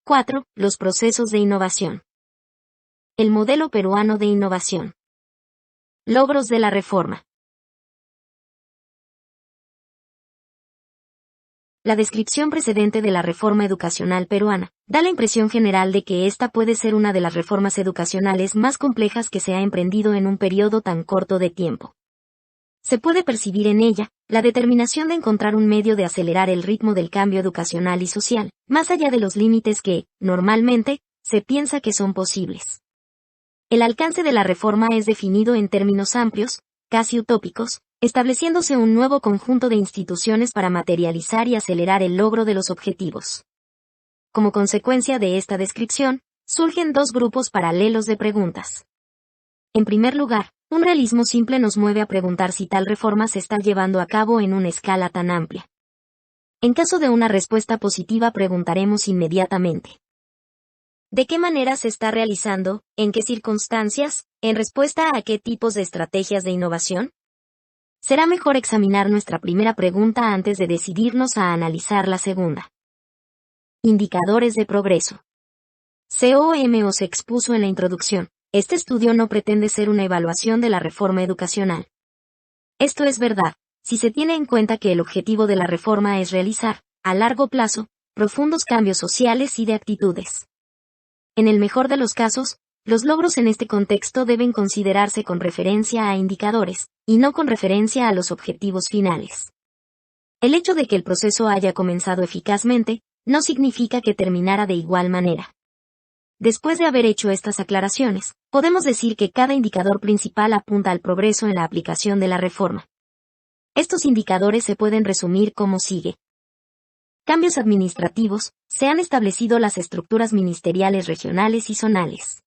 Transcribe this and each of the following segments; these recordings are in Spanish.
4. Los procesos de innovación. El modelo peruano de innovación. Logros de la reforma. La descripción precedente de la reforma educacional peruana da la impresión general de que esta puede ser una de las reformas educacionales más complejas que se ha emprendido en un periodo tan corto de tiempo. Se puede percibir en ella la determinación de encontrar un medio de acelerar el ritmo del cambio educacional y social, más allá de los límites que, normalmente, se piensa que son posibles. El alcance de la reforma es definido en términos amplios, casi utópicos, estableciéndose un nuevo conjunto de instituciones para materializar y acelerar el logro de los objetivos. Como consecuencia de esta descripción, surgen dos grupos paralelos de preguntas. En primer lugar, un realismo simple nos mueve a preguntar si tal reforma se está llevando a cabo en una escala tan amplia. En caso de una respuesta positiva, preguntaremos inmediatamente: ¿de qué manera se está realizando? ¿En qué circunstancias? ¿En respuesta a qué tipos de estrategias de innovación? Será mejor examinar nuestra primera pregunta antes de decidirnos a analizar la segunda. Indicadores de progreso. COM os expuso en la introducción. Este estudio no pretende ser una evaluación de la reforma educacional. Esto es verdad, si se tiene en cuenta que el objetivo de la reforma es realizar, a largo plazo, profundos cambios sociales y de actitudes. En el mejor de los casos, los logros en este contexto deben considerarse con referencia a indicadores, y no con referencia a los objetivos finales. El hecho de que el proceso haya comenzado eficazmente, no significa que terminara de igual manera. Después de haber hecho estas aclaraciones, podemos decir que cada indicador principal apunta al progreso en la aplicación de la reforma. Estos indicadores se pueden resumir como sigue. Cambios administrativos. Se han establecido las estructuras ministeriales regionales y zonales.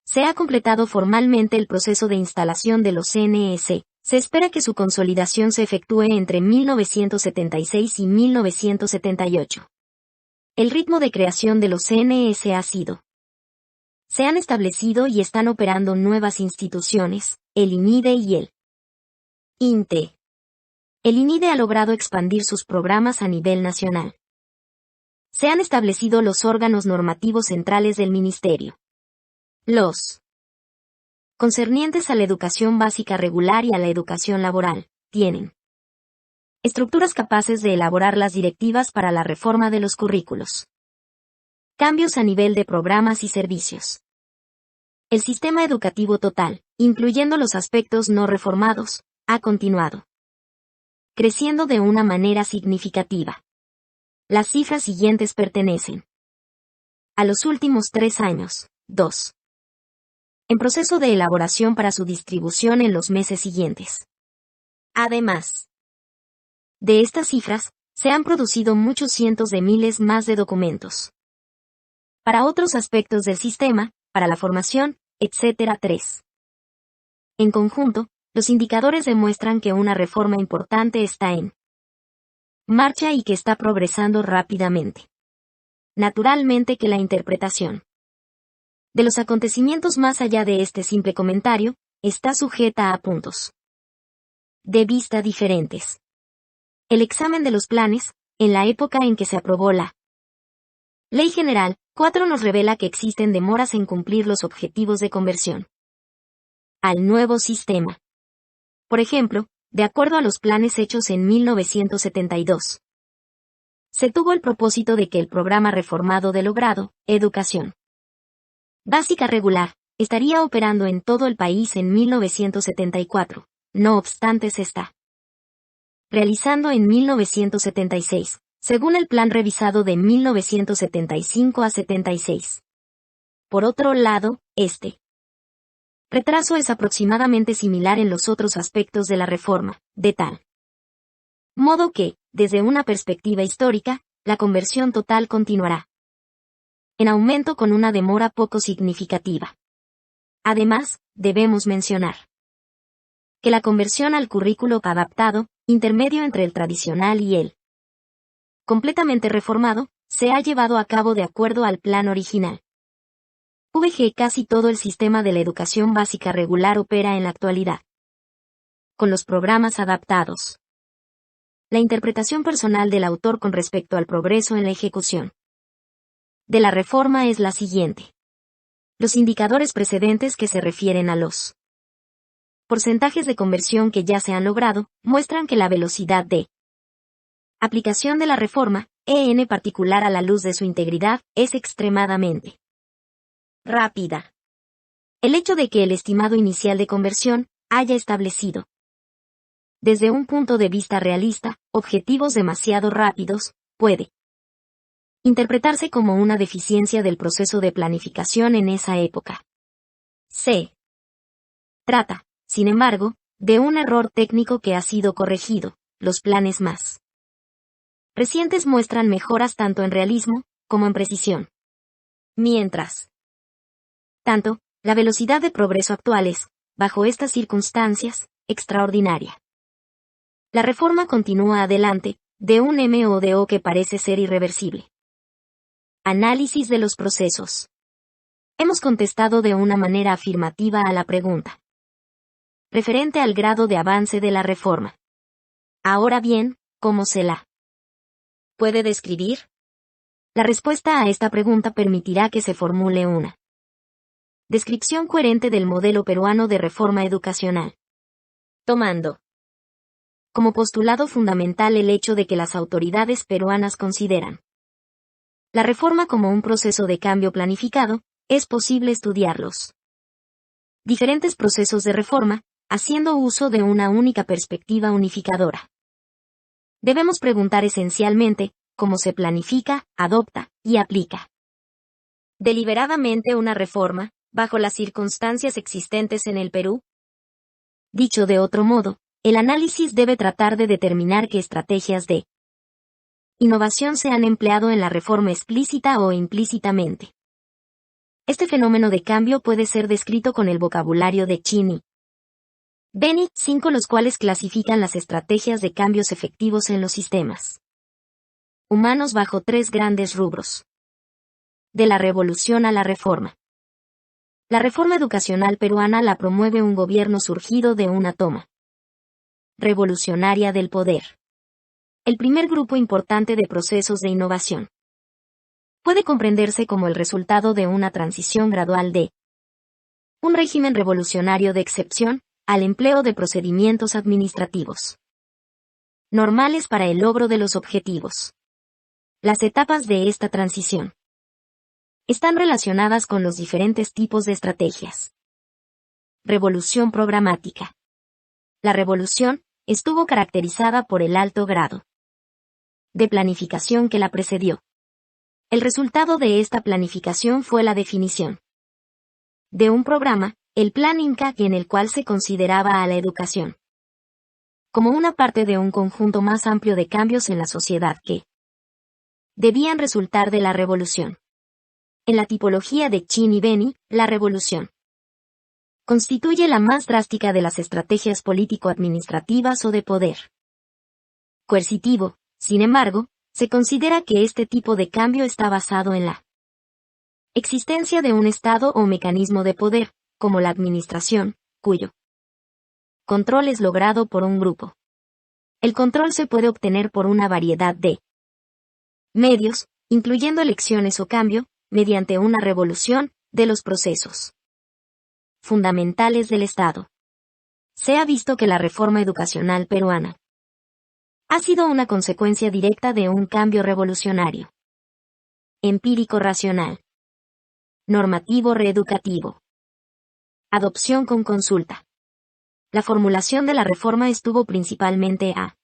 Se ha completado formalmente el proceso de instalación de los CNES. Se espera que su consolidación se efectúe entre 1976 y 1978. El ritmo de creación de los CNES ha sido. Se han establecido y están operando nuevas instituciones, el INIDE y el INTE. El INIDE ha logrado expandir sus programas a nivel nacional. Se han establecido los órganos normativos centrales del Ministerio. Los concernientes a la educación básica regular y a la educación laboral, tienen estructuras capaces de elaborar las directivas para la reforma de los currículos. Cambios a nivel de programas y servicios. El sistema educativo total, incluyendo los aspectos no reformados, ha continuado creciendo de una manera significativa. Las cifras siguientes pertenecen a los últimos 3 años, 2. En proceso de elaboración para su distribución en los meses siguientes. Además de estas cifras, se han producido muchos cientos de miles más de documentos. Para otros aspectos del sistema, para la formación, etc. 3. En conjunto, los indicadores demuestran que una reforma importante está en marcha y que está progresando rápidamente. Naturalmente que la interpretación de los acontecimientos más allá de este simple comentario, está sujeta a puntos de vista diferentes. El examen de los planes, en la época en que se aprobó la Ley General 4 nos revela que existen demoras en cumplir los objetivos de conversión al nuevo sistema. Por ejemplo, de acuerdo a los planes hechos en 1972. Se tuvo el propósito de que el programa reformado de logrado, Educación Básica Regular, estaría operando en todo el país en 1974, no obstante se está realizando en 1976, según el plan revisado de 1975 a 76. Por otro lado, este retraso es aproximadamente similar en los otros aspectos de la reforma, de tal modo que, desde una perspectiva histórica, la conversión total continuará en aumento con una demora poco significativa. Además, debemos mencionar que la conversión al currículo adaptado, intermedio entre el tradicional y el completamente reformado, se ha llevado a cabo de acuerdo al plan original. Casi todo el sistema de la educación básica regular opera en la actualidad con los programas adaptados. La interpretación personal del autor con respecto al progreso en la ejecución de la reforma es la siguiente. Los indicadores precedentes que se refieren a los porcentajes de conversión que ya se han logrado, muestran que la velocidad de aplicación de la reforma, en particular a la luz de su integridad, es extremadamente rápida. El hecho de que el estimado inicial de conversión haya establecido, desde un punto de vista realista, objetivos demasiado rápidos, puede interpretarse como una deficiencia del proceso de planificación en esa época. Se trata, sin embargo, de un error técnico que ha sido corregido. Los planes más recientes muestran mejoras tanto en realismo como en precisión. Mientras tanto, la velocidad de progreso actual es, bajo estas circunstancias, extraordinaria. La reforma continúa adelante, de un modo que parece ser irreversible. Análisis de los procesos. Hemos contestado de una manera afirmativa a la pregunta referente al grado de avance de la reforma. Ahora bien, ¿cómo se la puede describir? La respuesta a esta pregunta permitirá que se formule una descripción coherente del modelo peruano de reforma educacional, tomando como postulado fundamental el hecho de que las autoridades peruanas consideran la reforma como un proceso de cambio planificado. Es posible estudiar los diferentes procesos de reforma, haciendo uso de una única perspectiva unificadora. Debemos preguntar esencialmente, ¿cómo se planifica, adopta y aplica deliberadamente una reforma, bajo las circunstancias existentes en el Perú? Dicho de otro modo, el análisis debe tratar de determinar qué estrategias de innovación se han empleado en la reforma explícita o implícitamente. Este fenómeno de cambio puede ser descrito con el vocabulario de Chin y Beni, 5, los cuales clasifican las estrategias de cambios efectivos en los sistemas humanos bajo 3 grandes rubros. De la revolución a la reforma. La reforma educacional peruana la promueve un gobierno surgido de una toma revolucionaria del poder. El primer grupo importante de procesos de innovación puede comprenderse como el resultado de una transición gradual de un régimen revolucionario de excepción al empleo de procedimientos administrativos normales para el logro de los objetivos. Las etapas de esta transición están relacionadas con los diferentes tipos de estrategias. Revolución programática. La revolución estuvo caracterizada por el alto grado de planificación que la precedió. El resultado de esta planificación fue la definición de un programa, el Plan Inca, en el cual se consideraba a la educación como una parte de un conjunto más amplio de cambios en la sociedad que debían resultar de la revolución. En la tipología de Chin y Beni, la revolución constituye la más drástica de las estrategias político-administrativas o de poder coercitivo. Sin embargo, se considera que este tipo de cambio está basado en la existencia de un Estado o mecanismo de poder, como la administración, cuyo control es logrado por un grupo. El control se puede obtener por una variedad de medios, incluyendo elecciones o cambio, mediante una revolución de los procesos fundamentales del Estado. Se ha visto que la reforma educacional peruana ha sido una consecuencia directa de un cambio revolucionario. Empírico racional. Normativo reeducativo. Adopción con consulta. La formulación de la reforma estuvo principalmente a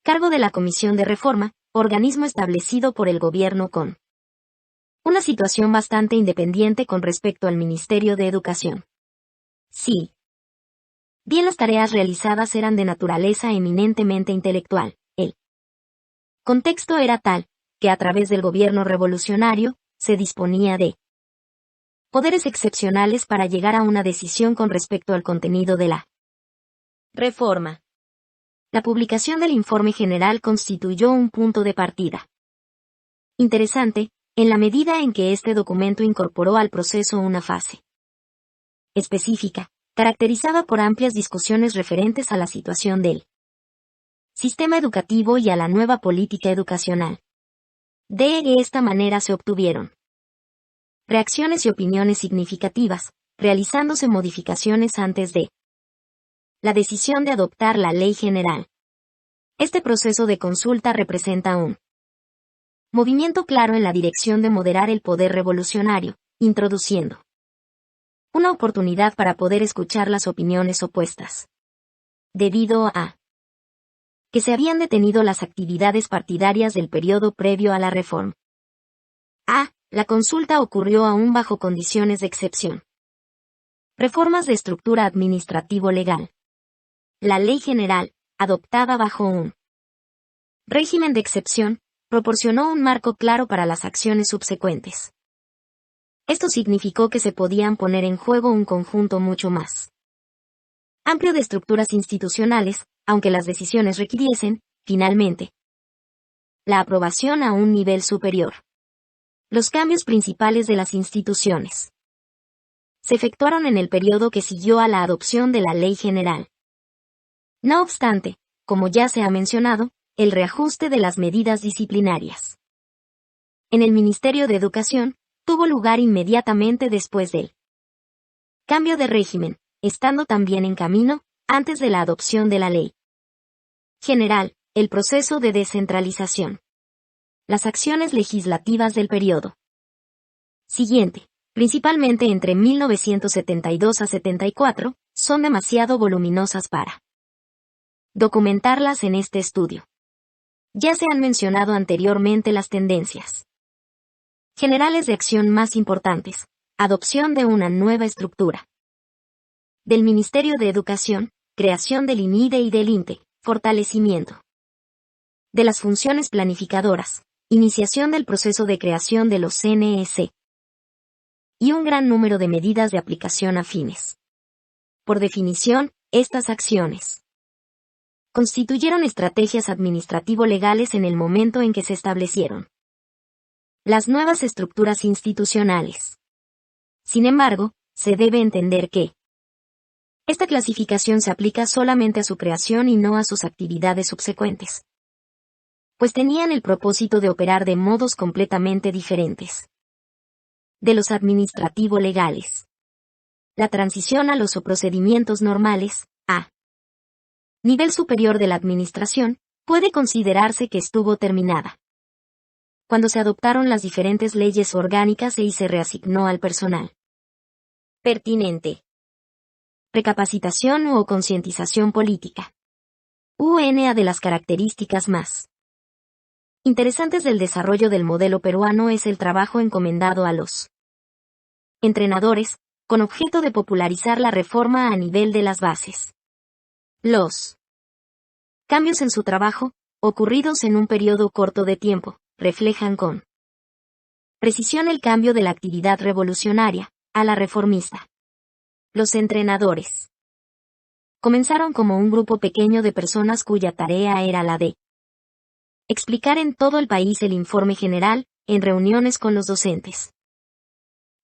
cargo de la Comisión de Reforma, organismo establecido por el gobierno con una situación bastante independiente con respecto al Ministerio de Educación. Sí. Bien, las tareas realizadas eran de naturaleza eminentemente intelectual. El contexto era tal, que a través del gobierno revolucionario, se disponía de poderes excepcionales para llegar a una decisión con respecto al contenido de la reforma. La publicación del informe general constituyó un punto de partida interesante, en la medida en que este documento incorporó al proceso una fase específica, caracterizada por amplias discusiones referentes a la situación del sistema educativo y a la nueva política educacional. De esta manera se obtuvieron reacciones y opiniones significativas, realizándose modificaciones antes de la decisión de adoptar la ley general. Este proceso de consulta representa un movimiento claro en la dirección de moderar el poder revolucionario, introduciendo una oportunidad para poder escuchar las opiniones opuestas. Debido a que se habían detenido las actividades partidarias del periodo previo a la reforma. La consulta ocurrió aún bajo condiciones de excepción. Reformas de estructura administrativo-legal. La ley general, adoptada bajo un régimen de excepción, proporcionó un marco claro para las acciones subsecuentes. Esto significó que se podían poner en juego un conjunto mucho más amplio de estructuras institucionales, aunque las decisiones requiriesen, finalmente, la aprobación a un nivel superior. Los cambios principales de las instituciones se efectuaron en el periodo que siguió a la adopción de la Ley General. No obstante, como ya se ha mencionado, el reajuste de las medidas disciplinarias en el Ministerio de Educación tuvo lugar inmediatamente después del cambio de régimen, estando también en camino, antes de la adopción de la Ley General, el proceso de descentralización. Las acciones legislativas del periodo siguiente, principalmente entre 1972 a 74, son demasiado voluminosas para documentarlas en este estudio. Ya se han mencionado anteriormente las tendencias generales de acción más importantes. Adopción de una nueva estructura del Ministerio de Educación, creación del INIDE y del INTE, fortalecimiento de las funciones planificadoras, iniciación del proceso de creación de los CNEC y un gran número de medidas de aplicación afines. Por definición, estas acciones constituyeron estrategias administrativo-legales en el momento en que se establecieron las nuevas estructuras institucionales. Sin embargo, se debe entender que esta clasificación se aplica solamente a su creación y no a sus actividades subsecuentes, pues tenían el propósito de operar de modos completamente diferentes de los administrativo-legales. La transición a los procedimientos normales, a nivel superior de la administración, puede considerarse que estuvo terminada cuando se adoptaron las diferentes leyes orgánicas y se reasignó al personal pertinente. Recapacitación o concientización política. Una de las características más interesantes del desarrollo del modelo peruano es el trabajo encomendado a los entrenadores, con objeto de popularizar la reforma a nivel de las bases. Los cambios en su trabajo, ocurridos en un periodo corto de tiempo, reflejan con precisión el cambio de la actividad revolucionaria a la reformista. Los entrenadores comenzaron como un grupo pequeño de personas cuya tarea era la de explicar en todo el país el informe general, en reuniones con los docentes.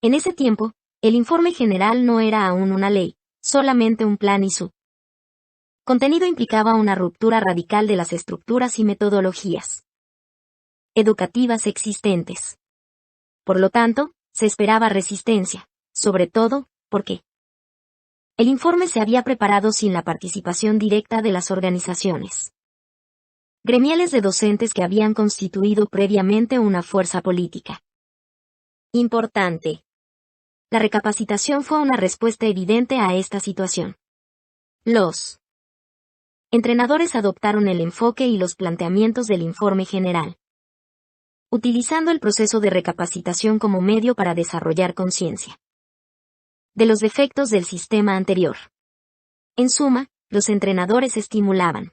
En ese tiempo, el informe general no era aún una ley, solamente un plan y su contenido implicaba una ruptura radical de las estructuras y metodologías educativas existentes. Por lo tanto, se esperaba resistencia, sobre todo, porque el informe se había preparado sin la participación directa de las organizaciones gremiales de docentes que habían constituido previamente una fuerza política importante. La recapacitación fue una respuesta evidente a esta situación. Los entrenadores adoptaron el enfoque y los planteamientos del informe general, utilizando el proceso de recapacitación como medio para desarrollar conciencia de los defectos del sistema anterior. En suma, los entrenadores estimulaban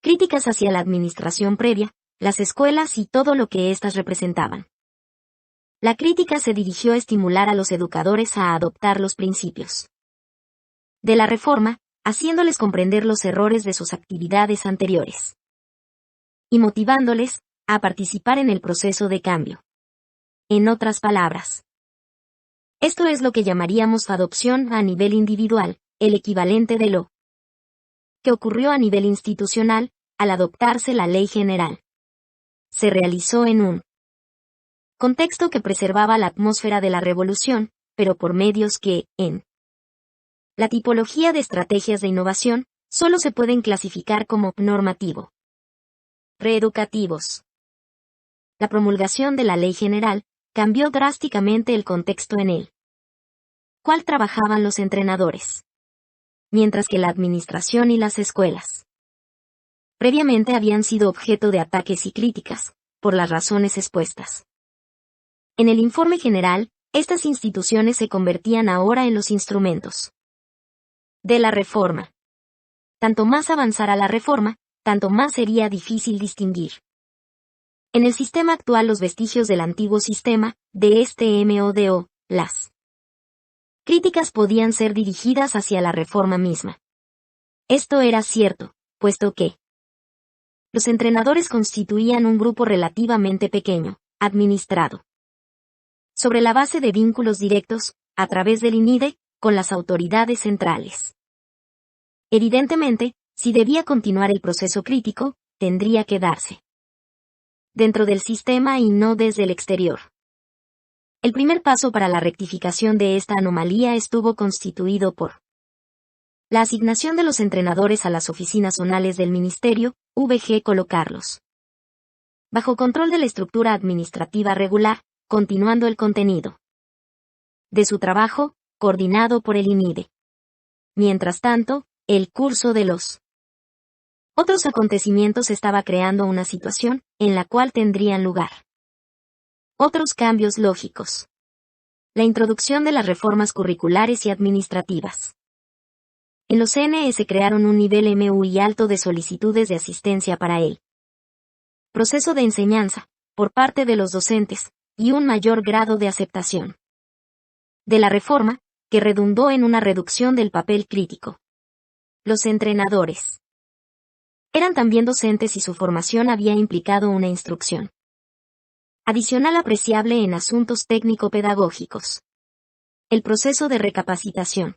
críticas hacia la administración previa, las escuelas y todo lo que éstas representaban. La crítica se dirigió a estimular a los educadores a adoptar los principios de la reforma, haciéndoles comprender los errores de sus actividades anteriores y motivándoles a participar en el proceso de cambio. En otras palabras, esto es lo que llamaríamos adopción a nivel individual, el equivalente de lo que ocurrió a nivel institucional, al adoptarse la Ley General. se realizó en un contexto que preservaba la atmósfera de la revolución, pero por medios que, en la tipología de estrategias de innovación, solo se pueden clasificar como normativo. Reeducativos. La promulgación de la Ley General cambió drásticamente el contexto en el cual trabajaban los entrenadores, mientras que la administración y las escuelas previamente habían sido objeto de ataques y críticas, por las razones expuestas. En el informe general, estas instituciones se convertían ahora en los instrumentos de la reforma. Tanto más avanzara la reforma, tanto más sería difícil distinguir en el sistema actual los vestigios del antiguo sistema, de este MODO, las críticas podían ser dirigidas hacia la reforma misma. Esto era cierto, puesto que los entrenadores constituían un grupo relativamente pequeño, administrado sobre la base de vínculos directos, a través del INIDE, con las autoridades centrales. Evidentemente, si debía continuar el proceso crítico, tendría que darse dentro del sistema y no desde el exterior. El primer paso para la rectificación de esta anomalía estuvo constituido por la asignación de los entrenadores a las oficinas zonales del Ministerio, VG colocarlos bajo control de la estructura administrativa regular, continuando el contenido de su trabajo, coordinado por el INIDE. Mientras tanto, el curso de los otros acontecimientos estaba creando una situación en la cual tendrían lugar otros cambios lógicos. La introducción de las reformas curriculares y administrativas. En los CNS crearon un nivel muy alto de solicitudes de asistencia para el proceso de enseñanza, por parte de los docentes, y un mayor grado de aceptación de la reforma, que redundó en una reducción del papel crítico. Los entrenadores eran también docentes y su formación había implicado una instrucción adicional apreciable en asuntos técnico-pedagógicos. El proceso de recapacitación.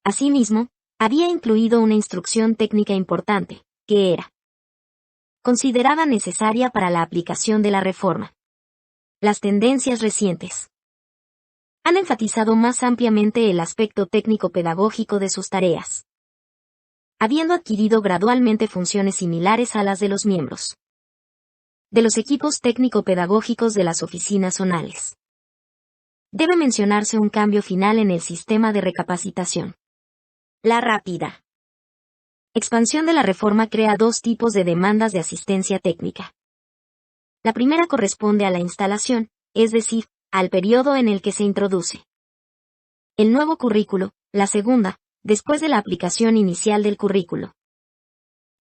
Asimismo, había incluido una instrucción técnica importante, que era considerada necesaria para la aplicación de la reforma. Las tendencias recientes han enfatizado más ampliamente el aspecto técnico-pedagógico de sus tareas, habiendo adquirido gradualmente funciones similares a las de los miembros de los equipos técnico-pedagógicos de las oficinas zonales. Debe mencionarse un cambio final en el sistema de recapacitación. La rápida expansión de la reforma crea dos tipos de demandas de asistencia técnica. La primera corresponde a la instalación, es decir, al periodo en el que se introduce el nuevo currículo. La segunda, después de la aplicación inicial del currículo,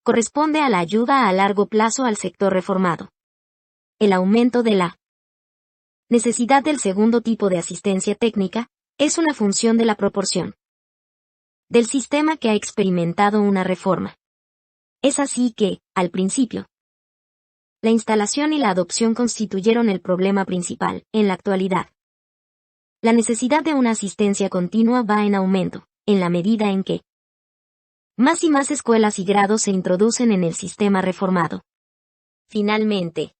corresponde a la ayuda a largo plazo al sector reformado. El aumento de la necesidad del segundo tipo de asistencia técnica es una función de la proporción del sistema que ha experimentado una reforma. Es así que, al principio, la instalación y la adopción constituyeron el problema principal. En la actualidad, la necesidad de una asistencia continua va en aumento, en la medida en que más y más escuelas y grados se introducen en el sistema reformado. Finalmente,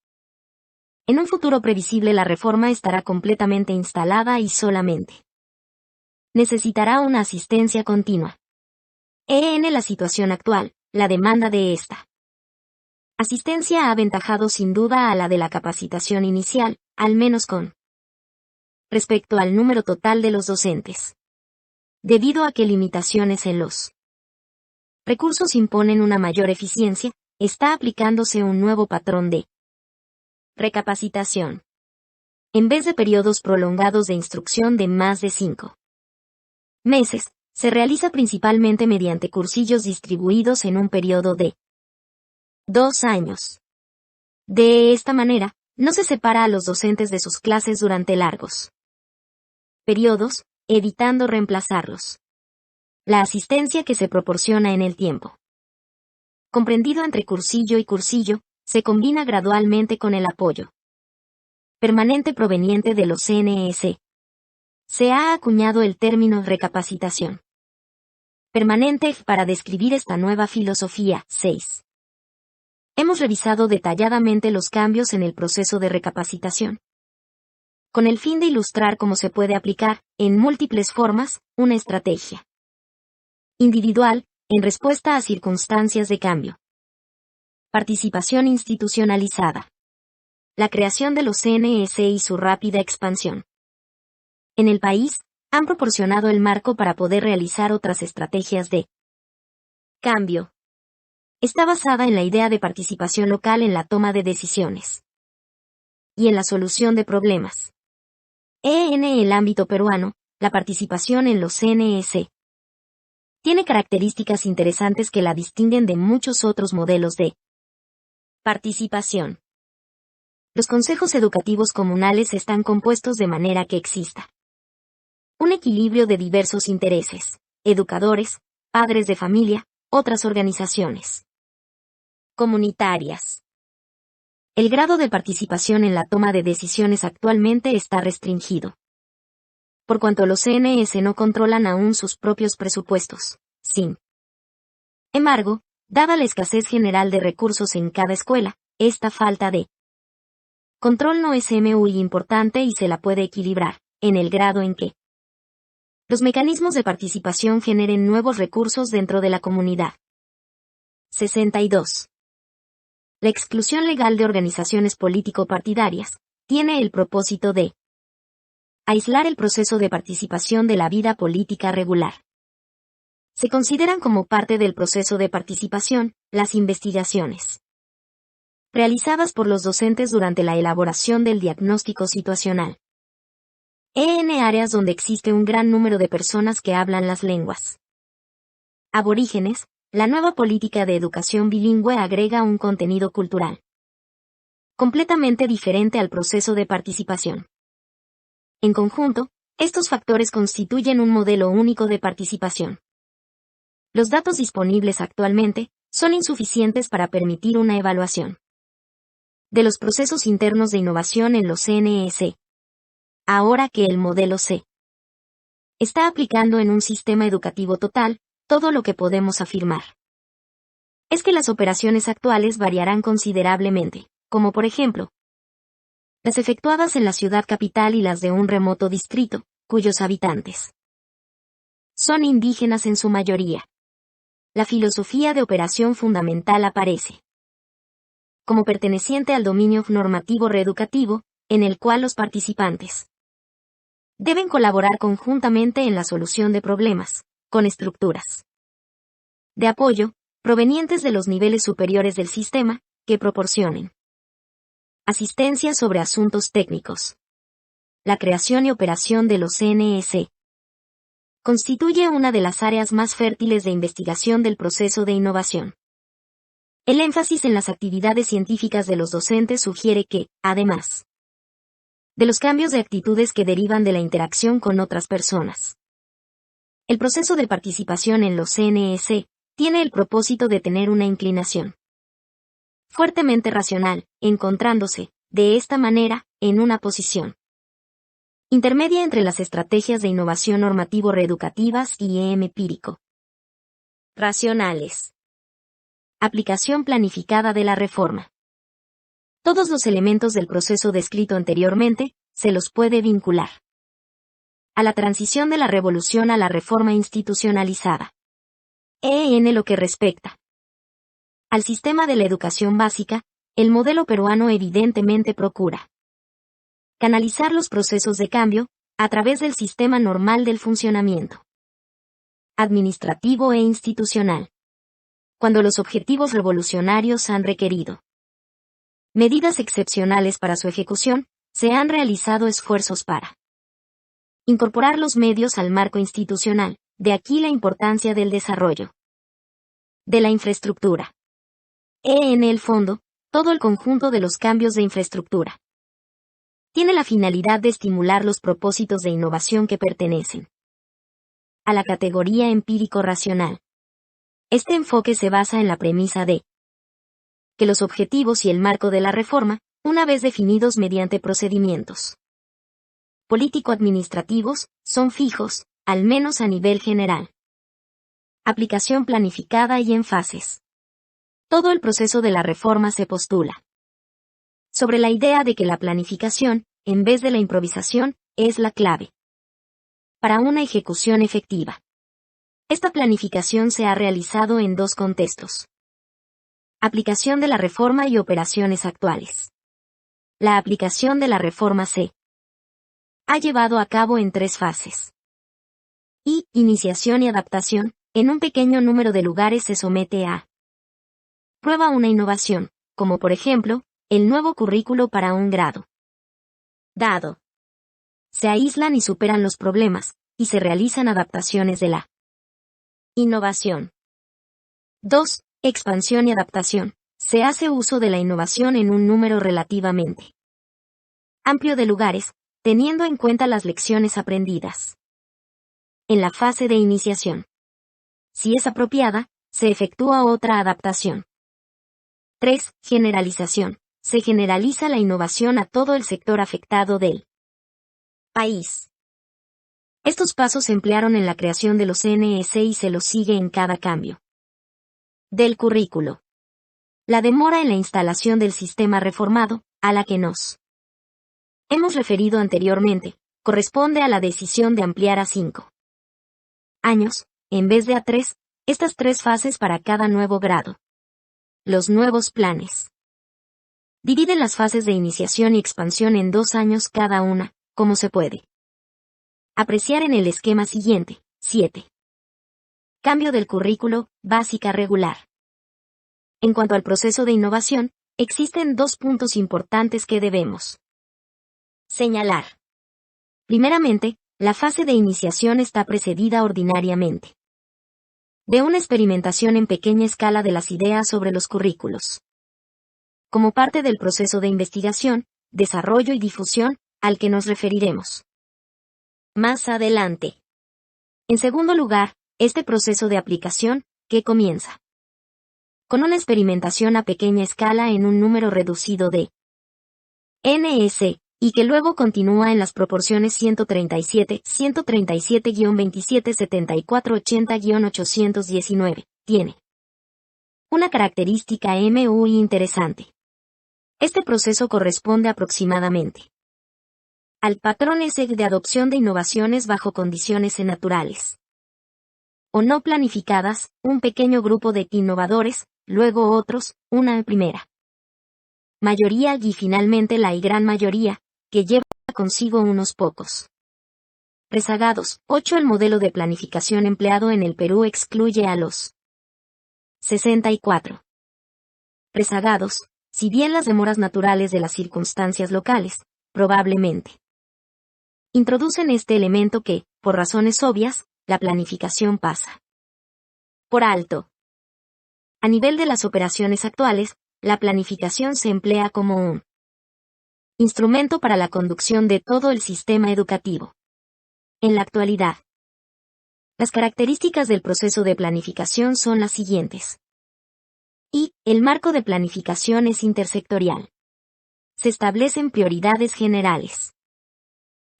en un futuro previsible la reforma estará completamente instalada y solamente necesitará una asistencia continua. En la situación actual, la demanda de esta asistencia ha aventajado sin duda a la de la capacitación inicial, al menos con respecto al número total de los docentes. Debido a que limitaciones en los recursos imponen una mayor eficiencia, está aplicándose un nuevo patrón de recapacitación. En vez de periodos prolongados de instrucción de más de 5 meses, se realiza principalmente mediante cursillos distribuidos en un periodo de 2 años. De esta manera, no se separa a los docentes de sus clases durante largos periodos, evitando reemplazarlos. La asistencia que se proporciona en el tiempo comprendido entre cursillo y cursillo, se combina gradualmente con el apoyo permanente proveniente de los CNS. Se ha acuñado el término recapacitación permanente para describir esta nueva filosofía. 6. Hemos revisado detalladamente los cambios en el proceso de recapacitación, con el fin de ilustrar cómo se puede aplicar, en múltiples formas, una estrategia individual, en respuesta a circunstancias de cambio. Participación institucionalizada. La creación de los CNS y su rápida expansión en el país han proporcionado el marco para poder realizar otras estrategias de cambio. Está basada en la idea de participación local en la toma de decisiones y en la solución de problemas. En el ámbito peruano, la participación en los CNS tiene características interesantes que la distinguen de muchos otros modelos de participación. Los consejos educativos comunales están compuestos de manera que exista un equilibrio de diversos intereses: educadores, padres de familia, otras organizaciones comunitarias. El grado de participación en la toma de decisiones actualmente está restringido, por cuanto los CNS no controlan aún sus propios presupuestos. Sin embargo, dada la escasez general de recursos en cada escuela, esta falta de control no es muy importante y se la puede equilibrar, en el grado en que los mecanismos de participación generen nuevos recursos dentro de la comunidad. 62. La exclusión legal de organizaciones político-partidarias tiene el propósito de aislar el proceso de participación de la vida política regular. Se consideran como parte del proceso de participación las investigaciones realizadas por los docentes durante la elaboración del diagnóstico situacional en áreas donde existe un gran número de personas que hablan las lenguas aborígenes. La nueva política de educación bilingüe agrega un contenido cultural completamente diferente al proceso de participación. En conjunto, estos factores constituyen un modelo único de participación. Los datos disponibles actualmente son insuficientes para permitir una evaluación de los procesos internos de innovación en los CNS. Ahora que el modelo se está aplicando en un sistema educativo total, todo lo que podemos afirmar es que las operaciones actuales variarán considerablemente, como por ejemplo, las efectuadas en la ciudad capital y las de un remoto distrito, cuyos habitantes son indígenas en su mayoría. La filosofía de operación fundamental aparece como perteneciente al dominio normativo reeducativo, en el cual los participantes deben colaborar conjuntamente en la solución de problemas, con estructuras de apoyo, provenientes de los niveles superiores del sistema, que proporcionen asistencia sobre asuntos técnicos. La creación y operación de los CNS constituye una de las áreas más fértiles de investigación del proceso de innovación. El énfasis en las actividades científicas de los docentes sugiere que, además de los cambios de actitudes que derivan de la interacción con otras personas, el proceso de participación en los CNS tiene el propósito de tener una inclinación fuertemente racional, encontrándose, de esta manera, en una posición intermedia entre las estrategias de innovación normativo-reeducativas y empírico racionales. Aplicación planificada de la reforma. Todos los elementos del proceso descrito anteriormente, se los puede vincular a la transición de la revolución a la reforma institucionalizada. En lo que respecta al sistema de la educación básica, el modelo peruano evidentemente procura canalizar los procesos de cambio a través del sistema normal del funcionamiento administrativo e institucional, cuando los objetivos revolucionarios han requerido medidas excepcionales para su ejecución, se han realizado esfuerzos para incorporar los medios al marco institucional, de aquí la importancia del desarrollo de la infraestructura. En el fondo, todo el conjunto de los cambios de infraestructura tiene la finalidad de estimular los propósitos de innovación que pertenecen a la categoría empírico-racional. Este enfoque se basa en la premisa de que los objetivos y el marco de la reforma, una vez definidos mediante procedimientos político-administrativos, son fijos, al menos a nivel general. Aplicación planificada y en fases. Todo el proceso de la reforma se postula sobre la idea de que la planificación, en vez de la improvisación, es la clave para una ejecución efectiva. Esta planificación se ha realizado en dos contextos: aplicación de la reforma y operaciones actuales. La aplicación de la reforma se ha llevado a cabo en tres fases. Iniciación y adaptación. En un pequeño número de lugares se somete a prueba una innovación, como por ejemplo, el nuevo currículo para un grado. Dado. Se aíslan y superan los problemas, y se realizan adaptaciones de la innovación. 2. Expansión y adaptación. Se hace uso de la innovación en un número relativamente amplio de lugares, teniendo en cuenta las lecciones aprendidas. En la fase de iniciación, si es apropiada, se efectúa otra adaptación. 3. Generalización. Se generaliza la innovación a todo el sector afectado del país. Estos pasos se emplearon en la creación de los NS y se los sigue en cada cambio del currículo. La demora en la instalación del sistema reformado, a la que nos hemos referido anteriormente, corresponde a la decisión de ampliar a 5 años, en vez de a 3, estas tres fases para cada nuevo grado. Los nuevos planes dividen las fases de iniciación y expansión en 2 años cada una, como se puede apreciar en el esquema siguiente. 7. Cambio del currículo, básica regular. En cuanto al proceso de innovación, existen dos puntos importantes que debemos señalar. Primeramente, la fase de iniciación está precedida ordinariamente de una experimentación en pequeña escala de las ideas sobre los currículos, como parte del proceso de investigación, desarrollo y difusión, al que nos referiremos más adelante. En segundo lugar, este proceso de aplicación, que comienza con una experimentación a pequeña escala en un número reducido de NS, y que luego continúa en las proporciones 137, 137-27, 74, 80-819, tiene una característica muy interesante. Este proceso corresponde aproximadamente al patrón ESEG de adopción de innovaciones bajo condiciones naturales o no planificadas, un pequeño grupo de innovadores, luego otros, una primera mayoría y finalmente la gran mayoría, que lleva consigo unos pocos rezagados. 8. El modelo de planificación empleado en el Perú excluye a los 64 rezagados, si bien las demoras naturales de las circunstancias locales, probablemente introducen este elemento que, por razones obvias, la planificación pasa por alto. A nivel de las operaciones actuales, la planificación se emplea como un instrumento para la conducción de todo el sistema educativo. En la actualidad, las características del proceso de planificación son las siguientes. El marco de planificación es intersectorial. Se establecen prioridades generales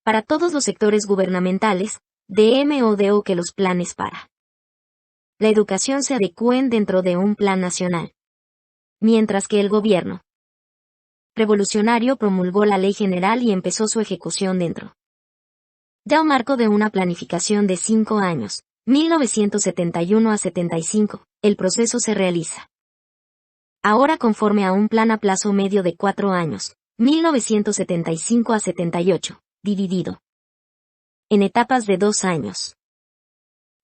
para todos los sectores gubernamentales, de modo que los planes para la educación se adecúen dentro de un plan nacional. Mientras que el gobierno revolucionario promulgó la Ley General y empezó su ejecución dentro ya un marco de una planificación de 5 años, 1971 a 75, el proceso se realiza ahora conforme a un plan a plazo medio de 4 años, 1975 a 78, dividido en etapas de 2 años.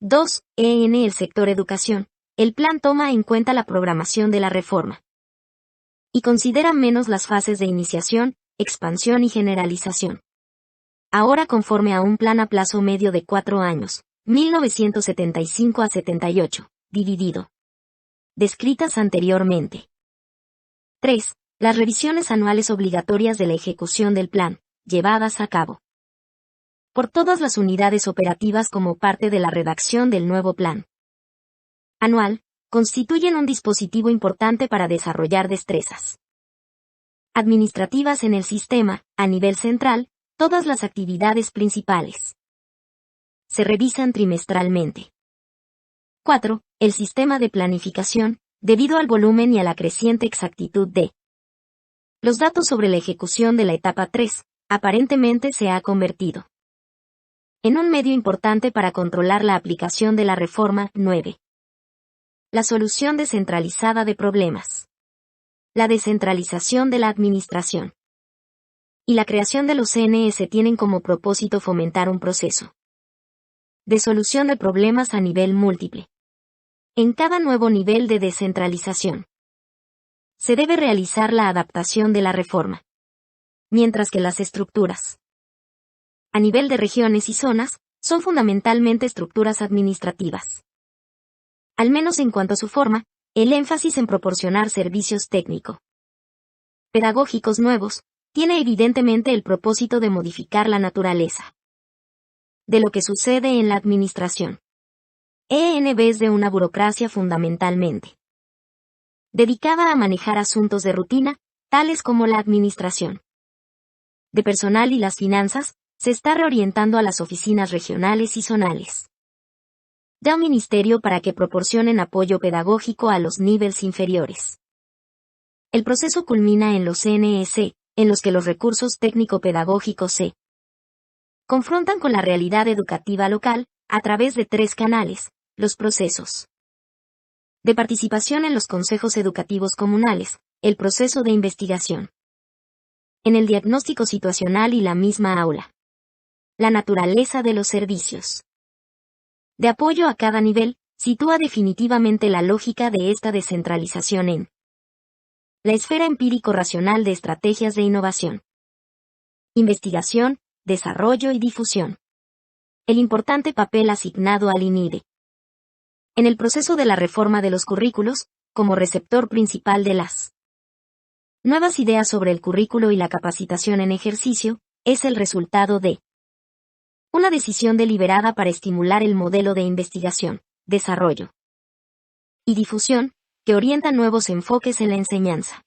2. En el sector educación, el plan toma en cuenta la programación de la reforma y considera menos las fases de iniciación, expansión y generalización. Ahora conforme a un plan a plazo medio de 4 años, 1975 a 78, dividido. Descritas anteriormente. 3. Las revisiones anuales obligatorias de la ejecución del plan, llevadas a cabo por todas las unidades operativas como parte de la redacción del nuevo plan anual, constituyen un dispositivo importante para desarrollar destrezas administrativas en el sistema. A nivel central, todas las actividades principales se revisan trimestralmente. 4. El sistema de planificación, debido al volumen y a la creciente exactitud de los datos sobre la ejecución de la etapa 3, aparentemente se ha convertido en un medio importante para controlar la aplicación de la reforma 9. La solución descentralizada de problemas. La descentralización de la administración y la creación de los CNS tienen como propósito fomentar un proceso de solución de problemas a nivel múltiple. En cada nuevo nivel de descentralización, se debe realizar la adaptación de la reforma, mientras que las estructuras, a nivel de regiones y zonas, son fundamentalmente estructuras administrativas. Al menos en cuanto a su forma, el énfasis en proporcionar servicios técnico-pedagógicos nuevos, tiene evidentemente el propósito de modificar la naturaleza de lo que sucede en la administración. En vez de una burocracia fundamentalmente dedicada a manejar asuntos de rutina, tales como la administración de personal y las finanzas, se está reorientando a las oficinas regionales y zonales del ministerio para que proporcionen apoyo pedagógico a los niveles inferiores. El proceso culmina en los CNS, en los que los recursos técnico-pedagógicos se confrontan con la realidad educativa local, a través de 3 canales: los procesos de participación en los consejos educativos comunales, el proceso de investigación en el diagnóstico situacional y la misma aula. La naturaleza de los servicios de apoyo a cada nivel sitúa definitivamente la lógica de esta descentralización en la esfera empírico-racional de estrategias de innovación, investigación, desarrollo y difusión. El importante papel asignado al INIDE en el proceso de la reforma de los currículos, como receptor principal de las nuevas ideas sobre el currículo y la capacitación en ejercicio, es el resultado de una decisión deliberada para estimular el modelo de investigación, desarrollo y difusión, que orienta nuevos enfoques en la enseñanza.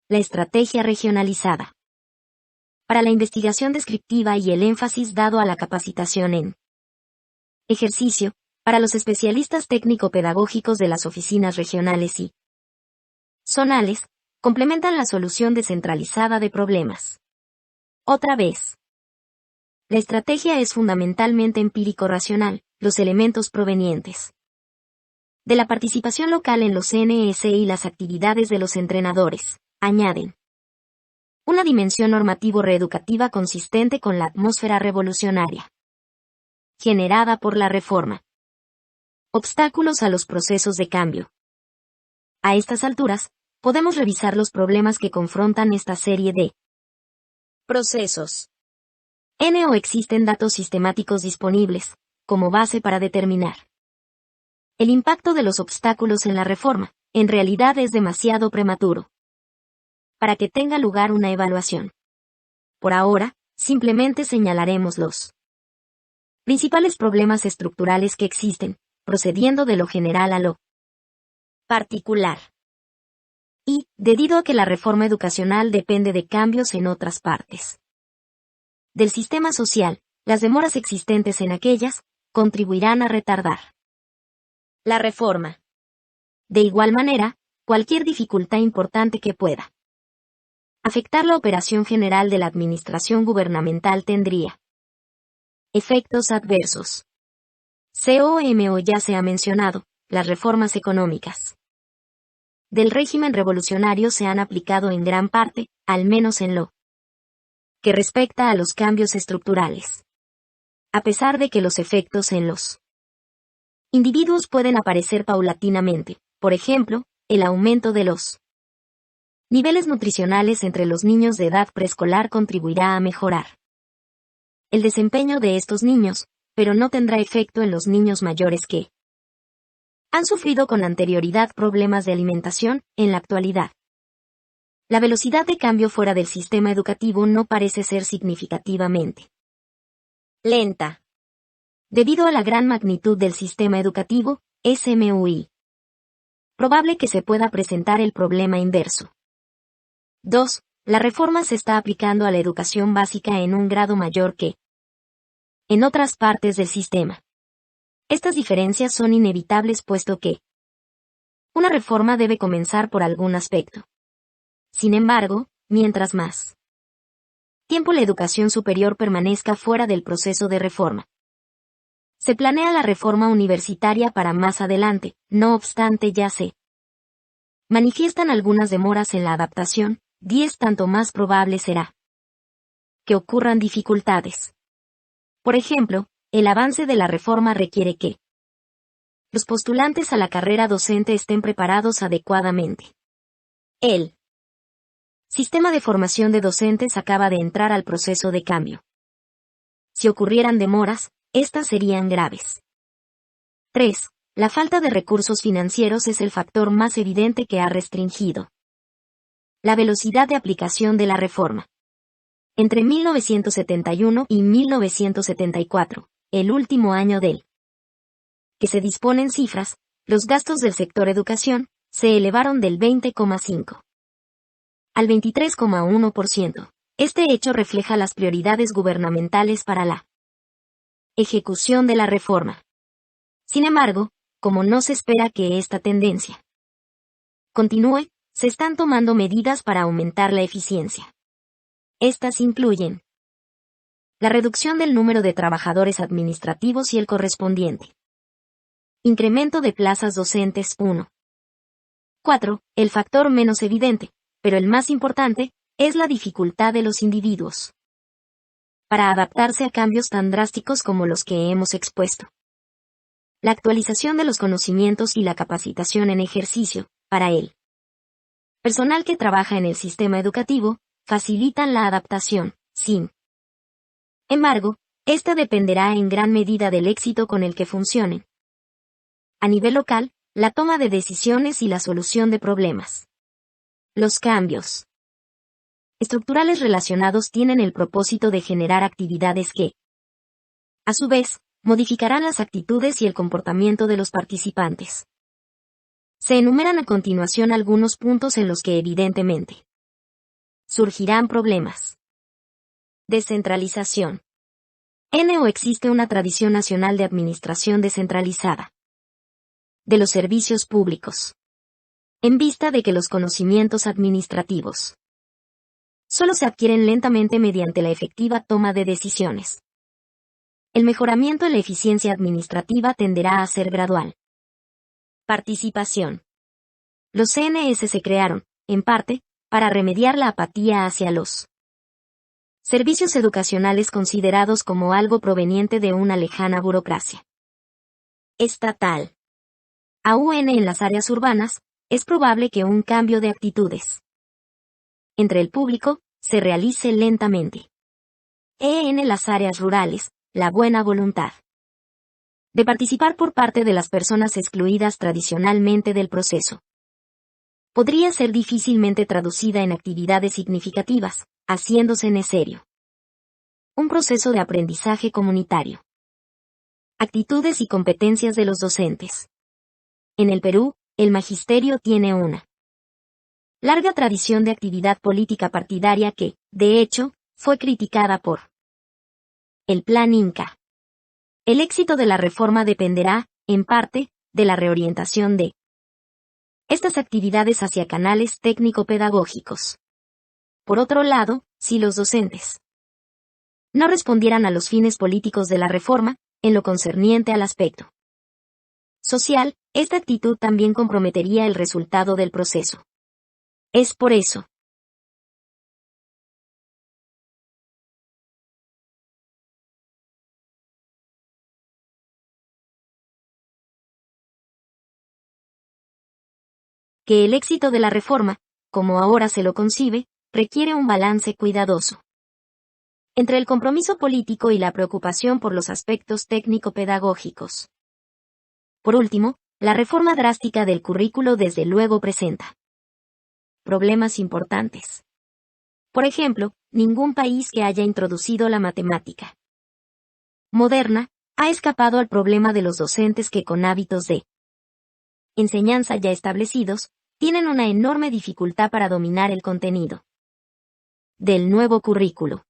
La estrategia regionalizada para la investigación descriptiva y el énfasis dado a la capacitación en ejercicio, para los especialistas técnico-pedagógicos de las oficinas regionales y zonales, complementan la solución descentralizada de problemas. Otra vez, la estrategia es fundamentalmente empírico-racional, los elementos provenientes de la participación local en los CNS y las actividades de los entrenadores, añaden una dimensión normativo-reeducativa consistente con la atmósfera revolucionaria generada por la reforma. Obstáculos a los procesos de cambio. A estas alturas, podemos revisar los problemas que confrontan esta serie de procesos. O existen datos sistemáticos disponibles, como base para determinar el impacto de los obstáculos en la reforma. En realidad es demasiado prematuro para que tenga lugar una evaluación. Por ahora, simplemente señalaremos los principales problemas estructurales que existen, procediendo de lo general a lo particular. Y, debido a que la reforma educacional depende de cambios en otras partes del sistema social, las demoras existentes en aquellas contribuirán a retardar la reforma. De igual manera, cualquier dificultad importante que pueda afectar la operación general de la administración gubernamental tendría efectos adversos. Como ya se ha mencionado, las reformas económicas del régimen revolucionario se han aplicado en gran parte, al menos en lo que respecta a los cambios estructurales. A pesar de que los efectos en los individuos pueden aparecer paulatinamente, por ejemplo, el aumento de los niveles nutricionales entre los niños de edad preescolar contribuirá a mejorar el desempeño de estos niños, pero no tendrá efecto en los niños mayores que han sufrido con anterioridad problemas de alimentación. En la actualidad, la velocidad de cambio fuera del sistema educativo no parece ser significativamente lenta. Debido a la gran magnitud del sistema educativo, es muy probable que se pueda presentar el problema inverso. 2. La reforma se está aplicando a la educación básica en un grado mayor que en otras partes del sistema. Estas diferencias son inevitables puesto que Una reforma debe comenzar por algún aspecto. Sin embargo, mientras más tiempo la educación superior permanezca fuera del proceso de reforma, se planea la reforma universitaria para más adelante. No obstante, ya se manifiestan algunas demoras en la adaptación, 10 tanto más probable será que ocurran dificultades. Por ejemplo, el avance de la reforma requiere que los postulantes a la carrera docente estén preparados adecuadamente. El sistema de formación de docentes acaba de entrar al proceso de cambio. Si ocurrieran demoras, estas serían graves. 3. La falta de recursos financieros es el factor más evidente que ha restringido la velocidad de aplicación de la reforma. Entre 1971 y 1974, el último año del que se disponen cifras, los gastos del sector educación se elevaron del 20,5 al 23,1%. Este hecho refleja las prioridades gubernamentales para la ejecución de la reforma. Sin embargo, como no se espera que esta tendencia continúe, se están tomando medidas para aumentar la eficiencia. Estas incluyen la reducción del número de trabajadores administrativos y el correspondiente incremento de plazas docentes. 1. 4. El factor menos evidente, pero el más importante, es la dificultad de los individuos para adaptarse a cambios tan drásticos como los que hemos expuesto. La actualización de los conocimientos y la capacitación en ejercicio, para el personal que trabaja en el sistema educativo, facilitan la adaptación. Sin embargo, esta dependerá en gran medida del éxito con el que funcionen a nivel local, la toma de decisiones y la solución de problemas. Los cambios estructurales relacionados tienen el propósito de generar actividades que, a su vez, modificarán las actitudes y el comportamiento de los participantes. Se enumeran a continuación algunos puntos en los que evidentemente surgirán problemas. Descentralización. O existe una tradición nacional de administración descentralizada de los servicios públicos, en vista de que los conocimientos administrativos solo se adquieren lentamente mediante la efectiva toma de decisiones. El mejoramiento en la eficiencia administrativa tenderá a ser gradual. Participación. Los CNS se crearon, en parte, para remediar la apatía hacia los servicios educacionales considerados como algo proveniente de una lejana burocracia estatal. Aún en las áreas urbanas, es probable que un cambio de actitudes entre el público se realice lentamente. En las áreas rurales, la buena voluntad de participar por parte de las personas excluidas tradicionalmente del proceso podría ser difícilmente traducida en actividades significativas, haciéndose necesario un proceso de aprendizaje comunitario. Actitudes y competencias de los docentes. En el Perú, el magisterio tiene una larga tradición de actividad política partidaria que, de hecho, fue criticada por el Plan Inca. El éxito de la reforma dependerá, en parte, de la reorientación de estas actividades hacia canales técnico-pedagógicos. Por otro lado, si los docentes no respondieran a los fines políticos de la reforma, en lo concerniente al aspecto social, esta actitud también comprometería el resultado del proceso. Es por eso que el éxito de la reforma, como ahora se lo concibe, requiere un balance cuidadoso entre el compromiso político y la preocupación por los aspectos técnico-pedagógicos. Por último, la reforma drástica del currículo desde luego presenta problemas importantes. Por ejemplo, ningún país que haya introducido la matemática moderna ha escapado al problema de los docentes que con hábitos de enseñanza ya establecidos, tienen una enorme dificultad para dominar el contenido del nuevo currículo.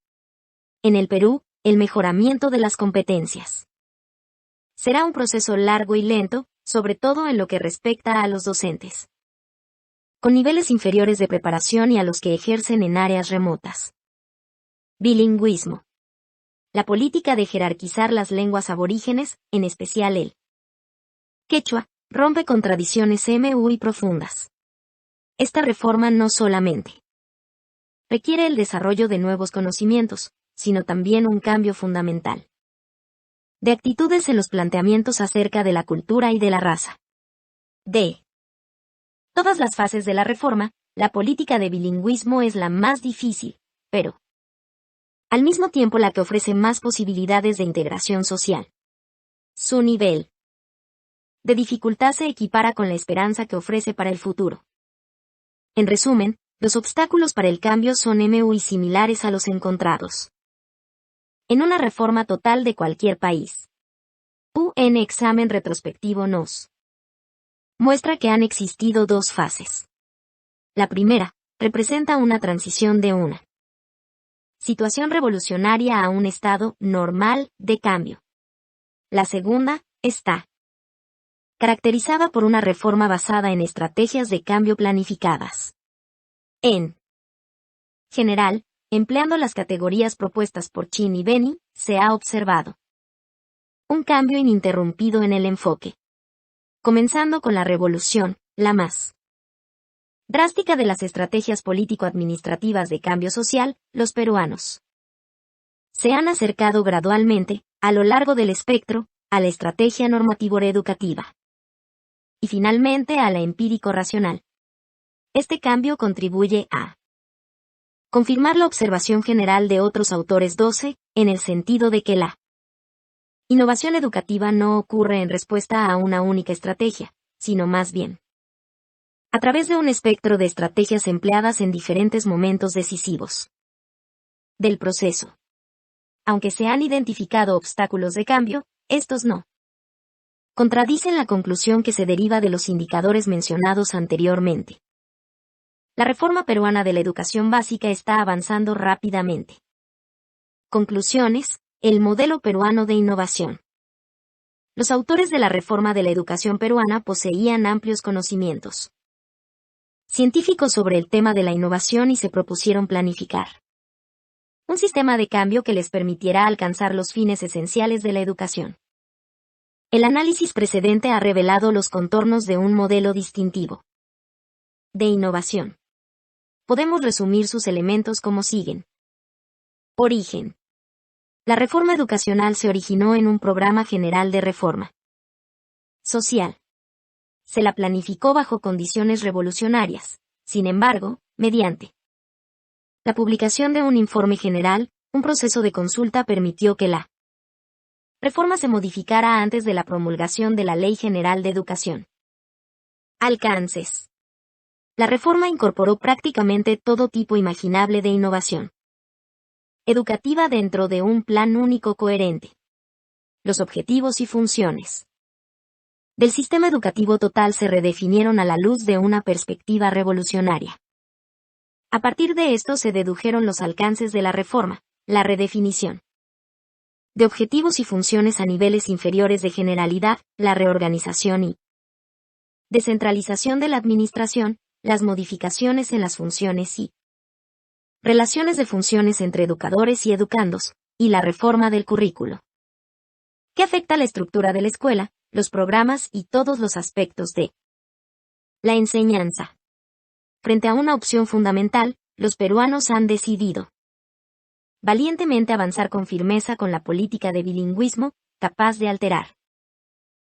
En el Perú, el mejoramiento de las competencias será un proceso largo y lento, sobre todo en lo que respecta a los docentes con niveles inferiores de preparación y a los que ejercen en áreas remotas. Bilingüismo. La política de jerarquizar las lenguas aborígenes, en especial el quechua, rompe con tradiciones muy profundas. Esta reforma no solamente requiere el desarrollo de nuevos conocimientos, sino también un cambio fundamental de actitudes en los planteamientos acerca de la cultura y de la raza. De todas las fases de la reforma, la política de bilingüismo es la más difícil, pero al mismo tiempo la que ofrece más posibilidades de integración social. Su nivel de dificultad se equipara con la esperanza que ofrece para el futuro. En resumen, los obstáculos para el cambio son muy similares a los encontrados en una reforma total de cualquier país. Un examen retrospectivo nos muestra que han existido dos fases. La primera representa una transición de una situación revolucionaria a un estado normal de cambio. La segunda está caracterizada por una reforma basada en estrategias de cambio planificadas. En general, empleando las categorías propuestas por Chin y Beni, se ha observado un cambio ininterrumpido en el enfoque, comenzando con la revolución, la más drástica de las estrategias político-administrativas de cambio social. Los peruanos se han acercado gradualmente, a lo largo del espectro, a la estrategia normativo-educativa y finalmente a la empírico-racional. Este cambio contribuye a confirmar la observación general de otros autores 12, en el sentido de que la innovación educativa no ocurre en respuesta a una única estrategia, sino más bien a través de un espectro de estrategias empleadas en diferentes momentos decisivos del proceso. Aunque se han identificado obstáculos de cambio, estos no contradicen la conclusión que se deriva de los indicadores mencionados anteriormente. La reforma peruana de la educación básica está avanzando rápidamente. Conclusiones: el modelo peruano de innovación. Los autores de la reforma de la educación peruana poseían amplios conocimientos científicos sobre el tema de la innovación y se propusieron planificar un sistema de cambio que les permitiera alcanzar los fines esenciales de la educación. El análisis precedente ha revelado los contornos de un modelo distintivo de innovación. Podemos resumir sus elementos como siguen. Origen. La reforma educacional se originó en un programa general de reforma social. Se la planificó bajo condiciones revolucionarias. Sin embargo, mediante la publicación de un informe general, un proceso de consulta permitió que la reforma se modificara antes de la promulgación de la Ley General de Educación. Alcances. La reforma incorporó prácticamente todo tipo imaginable de innovación educativa dentro de un plan único coherente. Los objetivos y funciones del sistema educativo total se redefinieron a la luz de una perspectiva revolucionaria. A partir de esto se dedujeron los alcances de la reforma, la redefinición de objetivos y funciones a niveles inferiores de generalidad, la reorganización y descentralización de la administración, las modificaciones en las funciones y relaciones de funciones entre educadores y educandos, y la reforma del currículo, que afecta la estructura de la escuela, los programas y todos los aspectos de la enseñanza. Frente a una opción fundamental, los peruanos han decidido valientemente avanzar con firmeza con la política de bilingüismo, capaz de alterar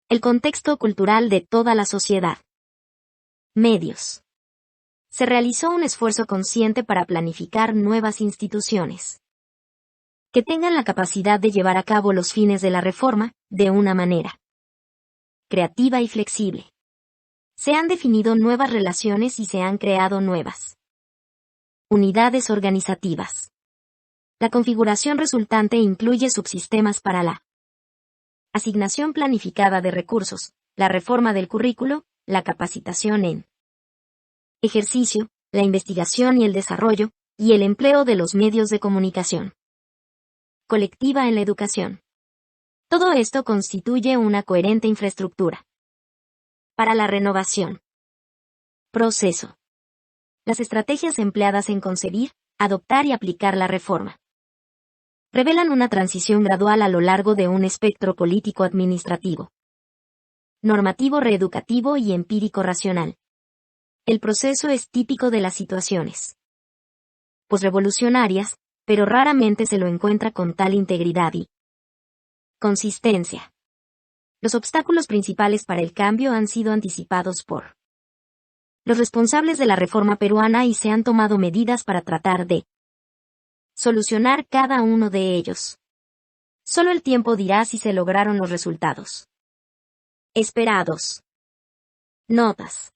el contexto cultural de toda la sociedad. Medios. Se realizó un esfuerzo consciente para planificar nuevas instituciones que tengan la capacidad de llevar a cabo los fines de la reforma, de una manera creativa y flexible. Se han definido nuevas relaciones y se han creado nuevas unidades organizativas. La configuración resultante incluye subsistemas para la asignación planificada de recursos, la reforma del currículo, la capacitación en ejercicio, la investigación y el desarrollo, y el empleo de los medios de comunicación colectiva en la educación. Todo esto constituye una coherente infraestructura Para la renovación. Proceso. Las estrategias empleadas en concebir, adoptar y aplicar la reforma revelan una transición gradual a lo largo de un espectro político-administrativo, normativo, reeducativo y empírico-racional. El proceso es típico de las situaciones posrevolucionarias, pero raramente se lo encuentra con tal integridad y consistencia. Los obstáculos principales para el cambio han sido anticipados por los responsables de la reforma peruana y se han tomado medidas para tratar de solucionar cada uno de ellos. Solo el tiempo dirá si se lograron los resultados esperados. Notas.